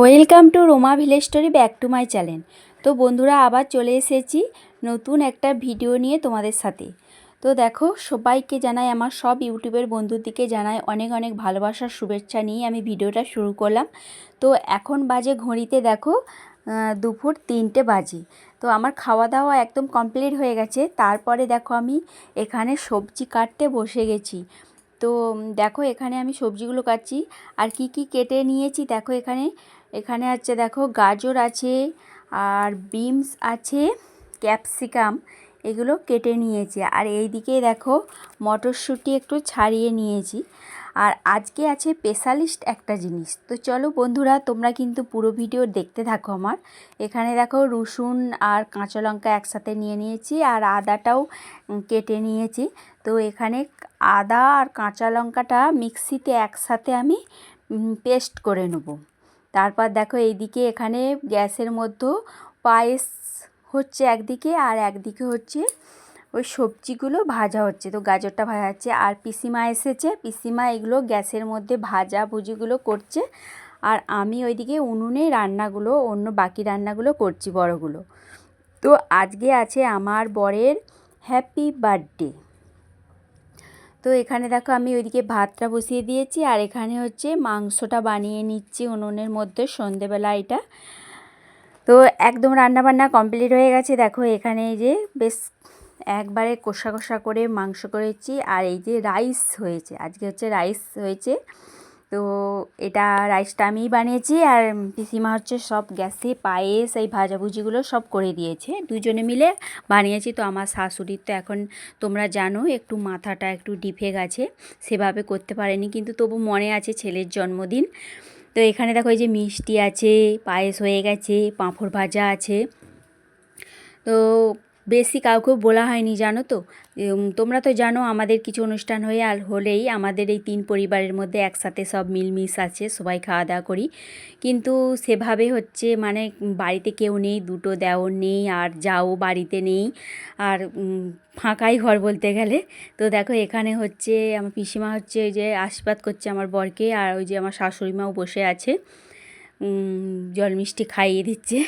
Welcome to Ruma village story, back to my channel. তো বন্ধুরা, আবার চলে এসেছি নতুন একটা ভিডিও নিয়ে তোমাদের সাথে। তো দেখো, সবাইকে জানাই, আমার সব ইউটিউবের বন্ধুদিকে জানাই অনেক অনেক ভালোবাসার শুভেচ্ছা নিয়ে আমি ভিডিওটা শুরু করলাম। তো এখন বাজে ঘড়িতে দেখো দুপুর 3টে বাজে। তো আমার খাওয়া দাওয়া একদম কমপ্লিট হয়ে গেছে। তারপরে দেখো আমি এখানে সবজি কাটতে বসে গেছি। তো দেখো এখানে আমি সবজিগুলো কাটছি। আর কি কি কেটে নিয়েছি দেখো, এখানে এখানে আছে দেখো, গাজর আছে, আর বিনস আছে, ক্যাপসিকাম, এগুলো কেটে নিয়েছি। আর এই দিকে দেখো মটরশুঁটি একটু ছাড়িয়ে নিয়েছি। আর আজকে আছে স্পেশালিস্ট একটা জিনিস। তো চলো বন্ধুরা, তোমরা কিন্তু পুরো ভিডিও দেখতে থাকো আমার। এখানে দেখো রসুন আর কাঁচা লঙ্কা একসাথে নিয়ে নিয়েছি, আর আদাটাও কেটে নিয়েছি। তো এখানে আদা আর কাঁচা লঙ্কাটা মিক্সিতে একসাথে আমি পেস্ট করে নেব। তারপর দেখো এইদিকে এখানে গ্যাসের মধ্যে পায়েস হচ্ছে একদিকে, আর একদিকে হচ্ছে ওই সবজিগুলো ভাজা হচ্ছে। তো গাজরটা ভাজা হচ্ছে, আর পিসিমা এসেছে, পিসিমা এগুলো গ্যাসের মধ্যে ভাজা ভুজিগুলো করছে। আর আমি ওইদিকে উনুনে রান্নাগুলো, অন্য বাকি রান্নাগুলো করছি বড়গুলো। তো আজকে আছে আমার বরের হ্যাপি বার্থডে। তো এখানে দেখো আমি ওইদিকে ভাতটা বসিয়ে দিয়েছি, আর এখানে হচ্ছে মাংসটা বানিয়ে নিচ্ছি উনুনের মধ্যে সন্ধেবেলা এটা। তো একদম রান্নাবান্না কমপ্লিট হয়ে গেছে। দেখো এখানে এই যে বেশ একবারে কষা কষা করে মাংস করেছি, আর এই যে রাইস হয়েছে, আজকে হচ্ছে রাইস হয়েছে। তো এটা রাইসটা আমিই বানিয়েছি, আর পিসিমা হচ্ছে সব গ্যাসে পায়েস এই ভাজাভুজিগুলো সব করে দিয়েছে, দুজনে মিলে বানিয়েছি। তো আমার শাশুড়ির তো এখন তোমরা জানো একটু মাথাটা একটু ডিফে গেছে, সেভাবে করতে পারেনি, কিন্তু তবু মনে আছে ছেলের জন্মদিন। তো এখানে দেখো এই যে মিষ্টি আছে, পায়েস হয়ে গেছে, পাঁপড় ভাজা আছে। তো বেশি কাউকেও বলা হয়নি, জানো তো। তোমরা তো জানো আমাদের কিছু অনুষ্ঠান হলেই আমাদের এই 3 পরিবারের মধ্যে একসাথে সব মিলমিশ আছে, সবাই খাওয়া দাওয়া করি। কিন্তু সেভাবে হচ্ছে মানে বাড়িতে কেউ নেই, দুটো দেওর নেই, আর যাও বাড়িতে নেই, আর ফাঁকাই ঘর বলতে গেলে। তো দেখো এখানে হচ্ছে আমার পিসিমা হচ্ছে ওই যে আশীর্বাদ করছে আমার বরকে, আর ওই যে আমার শাশুড়ি মাও বসে আছে, জল মিষ্টি খাইয়ে দিচ্ছে।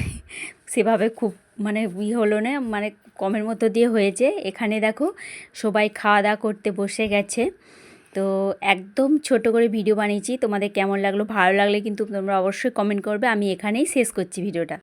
সেভাবে খুব মানে হলো না, মানে কমের মতো দিয়ে হয়েছে। এখানে দেখো সবাই খাওয়া দাওয়া করতে বসে গেছে। তো একদম ছোট করে ভিডিও বানিয়েছি, তোমাদের কেমন লাগলো, ভালো লাগলে কিন্তু তোমরা অবশ্যই কমেন্ট করবে। আমি এখানেই শেষ করছি ভিডিওটা।